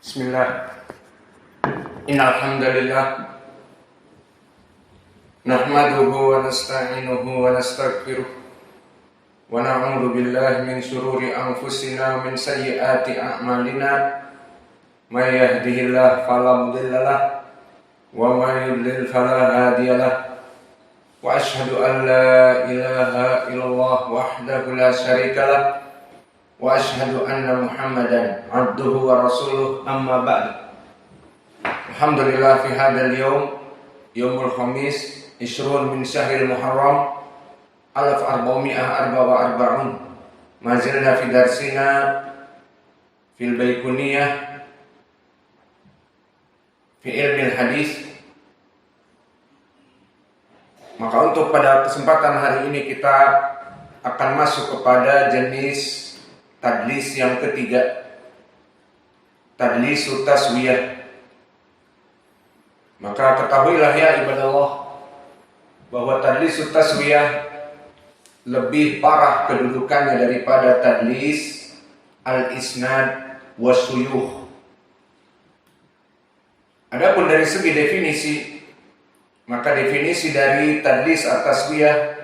Bismillah. Innal hamdalillah nahmaduhu wa nasta'inuhu wa nastaghfiruh wa na'udzu billahi min shururi anfusina wa min sayyiati a'malina. May yahdihillahu fala mudilla lahu wa may yudlil fala hadiya lahu. Wa asyhadu an la ilaha illallah wahdahu la syarika lahu wa asyhadu anna Muhammadan abduhu wa rasuluh, amma ba'du. Alhamdulillah fi hadzal yaumul khamis ishrun min syahril muharram 1444. Ma zilna fi darsina fil baiquniyah fi ilmil hadis. Maka untuk pada kesempatan hari ini kita akan masuk kepada jenis tadlis yang ketiga, tadlisu taswiyah. Maka ketahuilah ya ibadallah bahwa tadlisu taswiyah lebih parah kedudukannya daripada tadlis al-isnad wasyuyukh. Adapun dari segi definisi, maka definisi dari tadlis at-taswiyah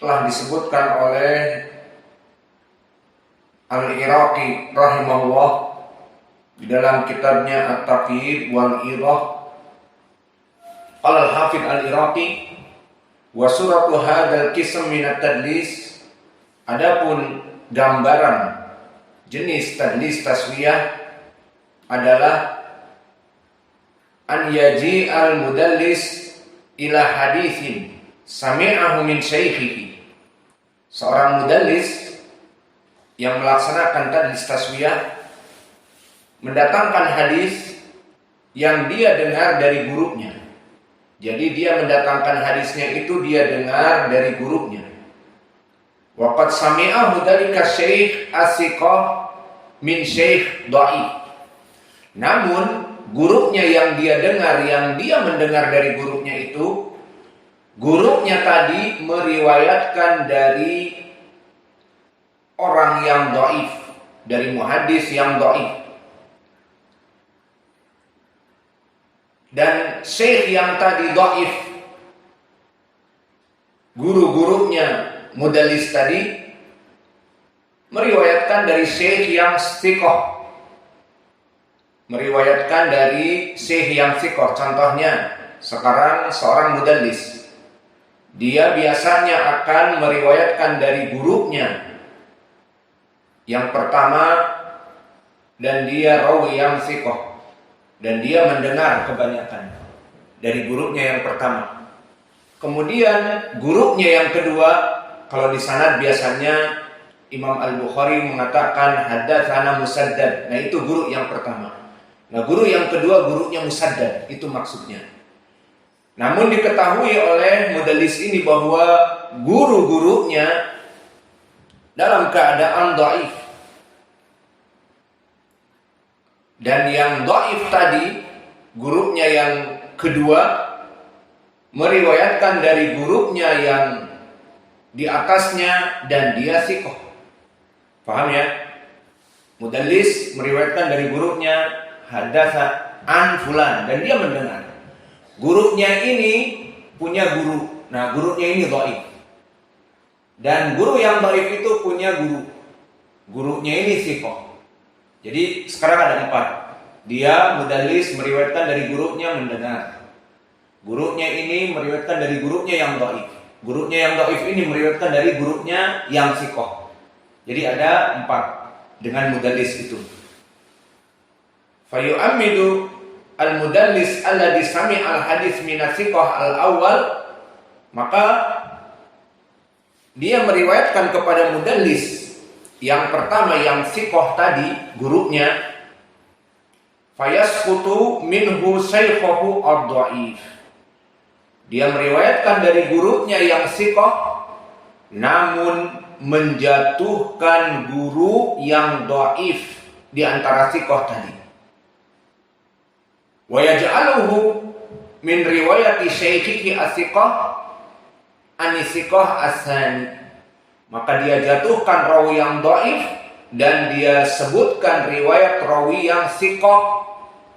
telah disebutkan oleh Al-Iraqi rahimahullah di dalam kitabnya At-Taqyid wal Idah. Qala al-Hafidz Al-Iraqi wa suratu hadzal qism min at-tadlis, adapun gambaran jenis tadlis taswiyah adalah an yaji al-mudallis ila haditsin sami'ahu min syaikhihi. Seorang mudallis yang melaksanakan tadlis taswiyah mendatangkan hadis yang dia dengar dari gurunya. Jadi dia mendatangkan hadisnya itu dia dengar dari gurunya. Wa qad sami'ahu dzalika syekh as-siqah min syekh dhaif. Namun gurunya yang dia dengar, yang dia mendengar dari gurunya itu, gurunya tadi meriwayatkan dari orang yang dhaif, dari muhaddis yang dhaif. Dan syekh yang tadi dhaif, guru-gurunya mudallis tadi meriwayatkan dari syekh yang thiqah, meriwayatkan dari syekh yang thiqah. Contohnya, sekarang seorang mudallis, dia biasanya akan meriwayatkan dari gurunya yang pertama, dan dia rawi yang thiqah, dan dia mendengar kebanyakan dari gurunya yang pertama. Kemudian gurunya yang kedua, kalau di sanad biasanya Imam Al-Bukhari mengatakan haddatsana Musaddad. Nah, itu guru yang pertama. Nah, guru yang kedua gurunya Musaddad, itu maksudnya. Namun diketahui oleh mudallis ini bahwa guru-gurunya dalam keadaan dhaif. Dan yang dhaif tadi, gurunya yang kedua meriwayatkan dari gurunya yang di atasnya dan dia thiqah. Paham ya? Mudallis meriwayatkan dari gurunya hadatsa an fulan, dan dia mendengar. Gurunya ini punya guru. Nah, gurunya ini dhaif. Dan guru yang dhaif itu punya guru. Gurunya ini thiqah. Jadi sekarang ada 4. Dia mudallis meriwayatkan dari gurunya mendengar. Gurunya ini meriwayatkan dari gurunya yang dhaif. Gurunya yang dhaif ini meriwayatkan dari gurunya yang thiqah. Jadi ada 4 dengan mudallis itu. Fayu'ammidu al-mudallis alladhi sami'al hadis min thiqah al-awwal, maka dia meriwayatkan kepada mudallis yang pertama yang thiqah tadi, gurunya, fayasqutu minhu shaykhuhu ad-dhaif. Dia meriwayatkan dari gurunya yang thiqah, namun menjatuhkan guru yang dhaif di antara thiqah tadi. Wa yaj'aluhu min riwayati shaykhihi as-thiqah an thiqah as-sani. Maka dia jatuhkan rawi yang dhaif dan dia sebutkan riwayat rawi yang siqah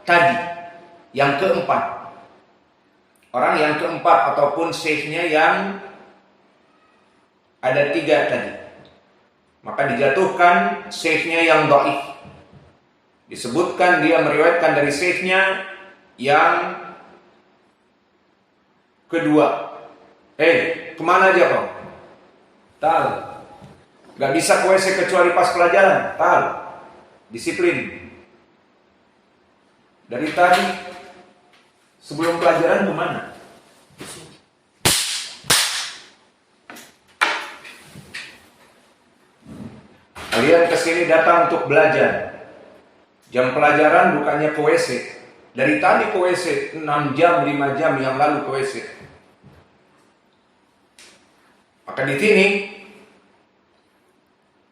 tadi, yang keempat. Orang yang keempat ataupun syekhnya yang ada 3 tadi. Maka dijatuhkan syekhnya yang dhaif. Disebutkan dia meriwayatkan dari syekhnya yang kedua. Kemana aja kau? Tal. Gak bisa ke WC kecuali pas pelajaran. Tal. Disiplin. Dari tadi sebelum pelajaran kemana? Kalian kesini datang untuk belajar. Jam pelajaran bukannya ke WC. Dari tadi ke WC 6 jam, 5 jam yang lalu ke WC. Maka di sini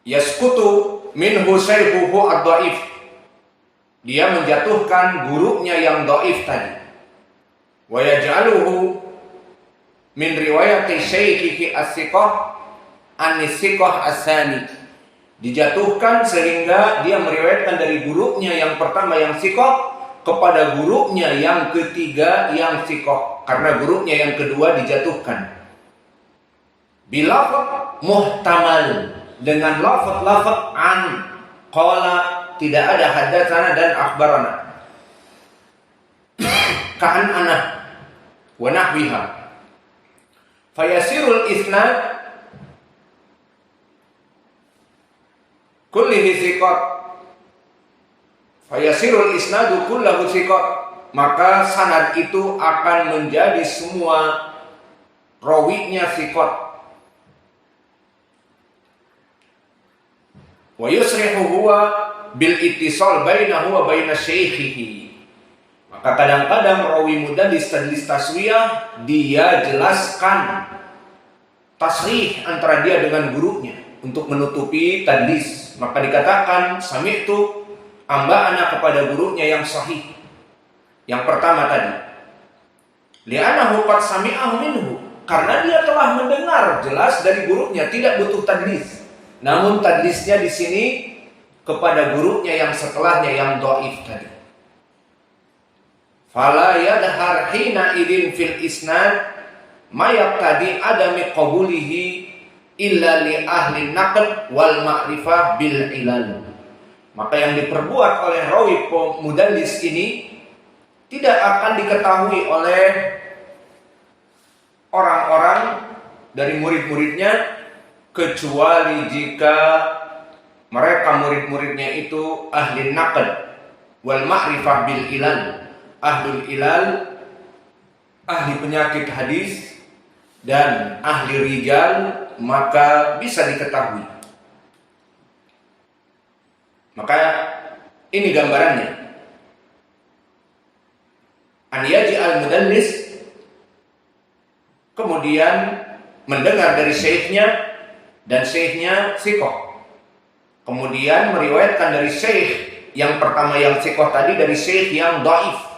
yaskutu minhu syaihuhu ad-dhaif. Dia menjatuhkan gurunya yang dhaif tadi. Wa yaj'aluhu min riwayati syaikhihi as-siqah an-siqah as-sani. Dijatuhkan sehingga dia meriwayatkan dari gurunya yang pertama yang siqah kepada gurunya yang ketiga yang siqah, karena gurunya yang kedua dijatuhkan. Bilafaz muhtamal, dengan lafaz an, qala, tidak ada hadatsana dan akhbarana. Ka'an ana wa nahwiha. Fayasirul isnad kullihi thiqat. Fayasirul isnadu kullahu thiqat. Maka sanad itu akan menjadi semua rawinya thiqat. Wa yusrihu huwa bil ittisal bainahu wa baina syaikhihi. Maka kadang-kadang rawi mudallis tadlis taswiyah dia jelaskan tasrih antara dia dengan gurunya untuk menutupi tadlis. Maka dikatakan sami'tu amba'ana kepada gurunya yang sahih. Yang pertama tadi. Li'anahu qad sami'ahu minhu. Karena dia telah mendengar jelas dari gurunya, tidak butuh tadlis. Namun tadlisnya di sini kepada gurunya yang setelahnya yang dhaif tadi. Fala yadhar hina idin fil isnad ma yaqtadi adami qabulihi illa li ahli naqd wal ma'rifah bil ilal. Maka yang diperbuat oleh rawi mudallis ini tidak akan diketahui oleh orang-orang dari murid-muridnya kecuali jika mereka murid-muridnya itu ahli naqd wal ma'rifah bil ilal. Ahlul ilal, ahli penyakit hadis dan ahli rijal, maka bisa diketahui. Maka ini gambarannya. An yaj'al mudallis, kemudian mendengar dari syekhnya dan syekhnya siqah. Kemudian meriwayatkan dari syekh yang pertama yang siqah tadi dari syekh yang dhaif.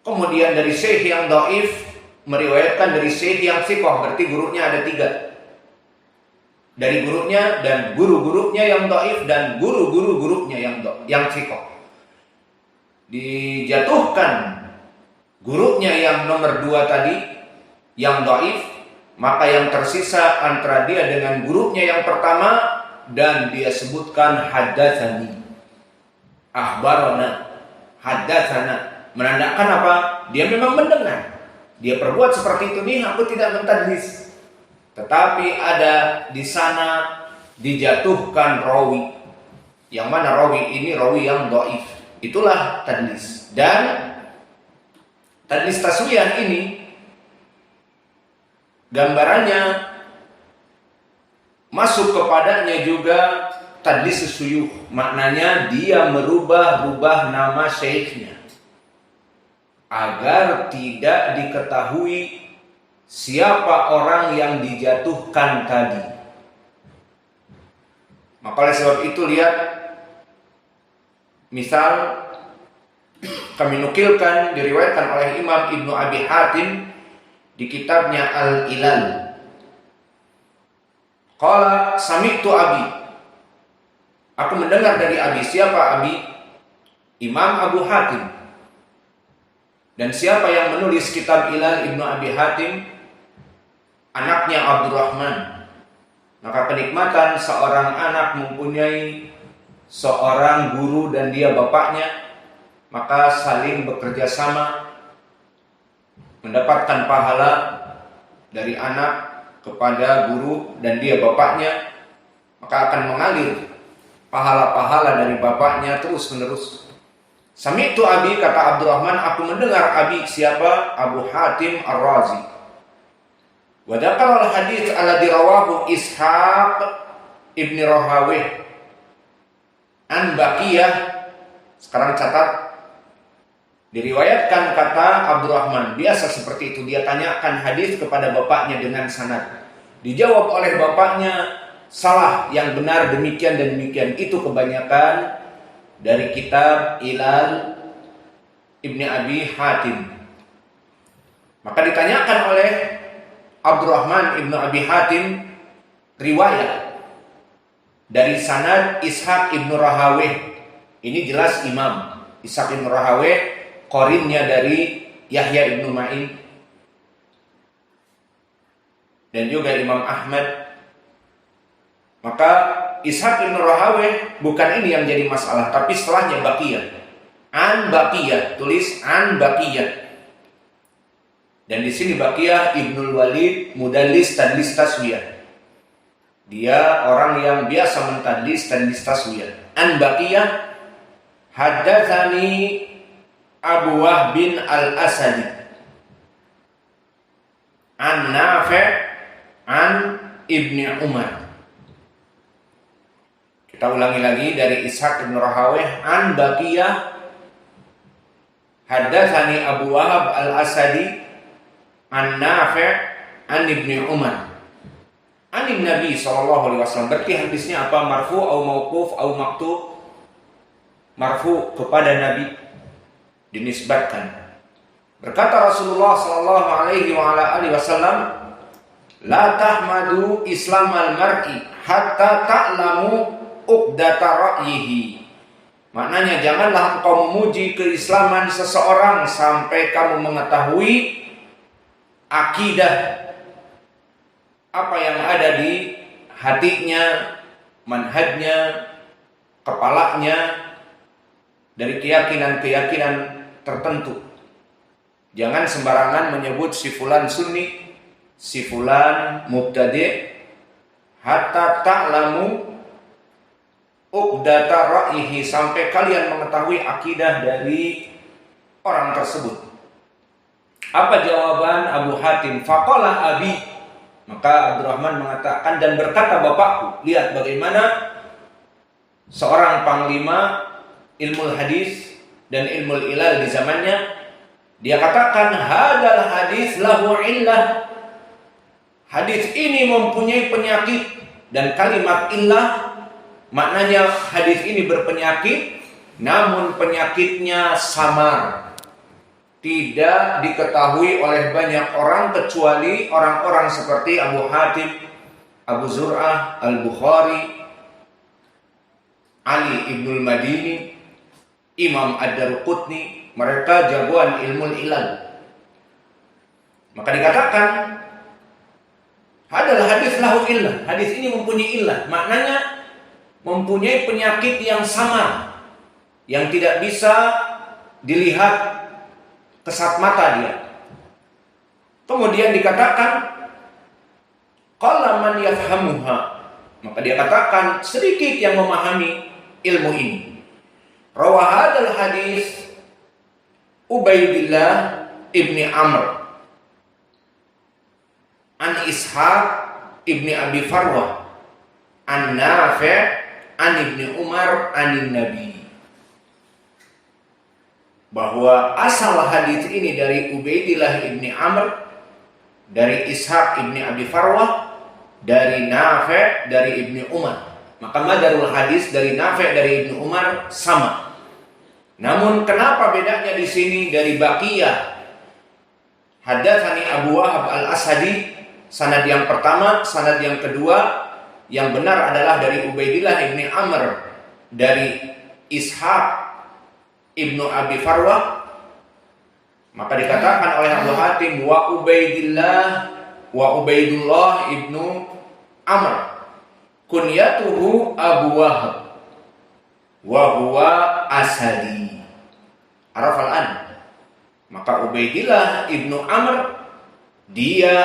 Kemudian dari syekh yang dhaif meriwayatkan dari syekh yang siqah, berarti gurunya ada 3. Dari gurunya dan guru-gurunya yang dhaif dan guru-guru gurunya yang siqah. Dijatuhkan gurunya yang nomor 2 tadi yang dhaif, maka yang tersisa antara dia dengan gurunya yang pertama dan dia sebutkan haddatsani, akhbarana, haddatsana. Menandakan apa? Dia memang mendengar. Dia perbuat seperti itu nih, aku tidak mentadlis. Tetapi ada di sana dijatuhkan rawi. Yang mana rawi ini rawi yang dhaif. Itulah tadlis. Dan tadlis taswiyah ini gambarannya masuk kepadanya juga tadlis suyuh. Maknanya dia merubah-rubah nama syekhnya agar tidak diketahui siapa orang yang dijatuhkan tadi. Maka oleh sebab itu lihat, misal kami nukilkan diriwayatkan oleh Imam Ibnu Abi Hatim di kitabnya Al-Ilal. Qala sami'tu abi. Aku mendengar dari Abi. Siapa Abi? Imam Abu Hatim. Dan siapa yang menulis kitab Ilal Ibnu Abi Hatim? Anaknya Abdurrahman. Maka kenikmatan seorang anak mempunyai seorang guru dan dia bapaknya, maka saling bekerja sama, mendapatkan pahala dari anak kepada guru dan dia bapaknya, maka akan mengalir pahala-pahala dari bapaknya terus menerus. Sami'tu Abi, kata Abdurrahman, aku mendengar Abi. Siapa? Abu Hatim Ar-Razi. Wa dzakara al-hadits alladzi rawahu Ishaq ibn Rahawayh an Baqiyah. Sekarang catat. Diriwayatkan, kata Abdurrahman, biasa seperti itu, dia tanyakan hadis kepada bapaknya dengan sanad. Dijawab oleh bapaknya, salah, yang benar demikian dan demikian. Itu kebanyakan dari kitab Ilal Ibni Abi Hatim. Maka ditanyakan oleh Abdurrahman Ibnu Abi Hatim riwayat dari sanad Ishaq Ibnu Rahawayh. Ini jelas Imam Ishaq Ibnu Rahawayh, qarinnya dari Yahya Ibnu Ma'in dan juga Imam Ahmad. Maka Ishaq Ibnu Rahawayh bukan ini yang jadi masalah, tapi setelahnya Baqiyah. An Baqiyah, tulis An Baqiyah. Dan di sini Baqiyah Ibnul Walid mudallis tadlis taswiyah. Dia orang yang biasa mentadlis tadlis taswiyah. An Baqiyah haddatsani Abu Wahb bin Al-Asadi an Nafi' an Ibni Umar. Kita ulangi lagi dari Ishaq Ibn Rahawayh an Baqiyah haddatsani Abu Wahb Al-Asadi an Nafi' an Ibni Umar an Nabi sallallahu alaihi wasallam. Berarti hadisnya apa? Marfu atau mauquf atau maktub? Marfu, kepada Nabi dinisbatkan. Berkata Rasulullah sallallahu alaihi wasallam, la tahmadu islamal mar'i hatta ta'lamu uqdata ra'yihi. Maknanya, janganlah engkau memuji keislaman seseorang sampai kamu mengetahui akidah, apa yang ada di hatinya, manhajnya, kepalanya, dari keyakinan-keyakinan tertentu. Jangan sembarangan menyebut si fulan sunni, si fulan mubtadi', hatta ta'lamu uqdata ra'yihi, sampai kalian mengetahui akidah dari orang tersebut. Apa jawaban Abu Hatim? Faqala Abi, maka Abdurrahman mengatakan, dan berkata bapakku. Lihat bagaimana seorang panglima ilmu hadis dan ilmu ilal di zamannya. Dia katakan, hadal hadis lahu illah. Hadis ini mempunyai penyakit. Dan kalimat illah maknanya hadis ini berpenyakit, namun penyakitnya samar, tidak diketahui oleh banyak orang kecuali orang-orang seperti Abu Hatim, Abu Zur'ah, Al-Bukhari, Ali Ibnul Madini, Imam Ad-Darqutni. Mereka jagoan ilmu ilal. Maka dikatakan, hadal hadis lahu illah. Hadis ini mempunyai illah. Maknanya mempunyai penyakit yang samar, yang tidak bisa dilihat kesat mata dia. Kemudian dikatakan, qalla man yafhamuha. Maka dia katakan, sedikit yang memahami ilmu ini. Rawah hadal hadis Ubaidillah ibni Amr an Ishaq ibni Abi Farwah an Nafi' an Ibni Umar anin Nabi. Bahwa asal hadis ini dari Ubaidillah ibni Amr, dari Ishaq ibni Abi Farwah, dari Nafi', dari Ibni Umar. Maka madarul hadis dari Nafi', dari Ibni Umar sama. Namun kenapa bedanya di sini dari Baqiyah? Haddatsani Abu Wahb Al-Asadi, sanad yang pertama, sanad yang kedua yang benar adalah dari Ubaidillah ibni Amr dari Ishaq ibnu Abi Farwah, maka dikatakan oleh Abu Hatim wa Ubaidullah ibnu Amr kunyatuhu Abu Wahab wa huwa Asadi. Arafal an. Maka Ubaidillah ibnu Amr dia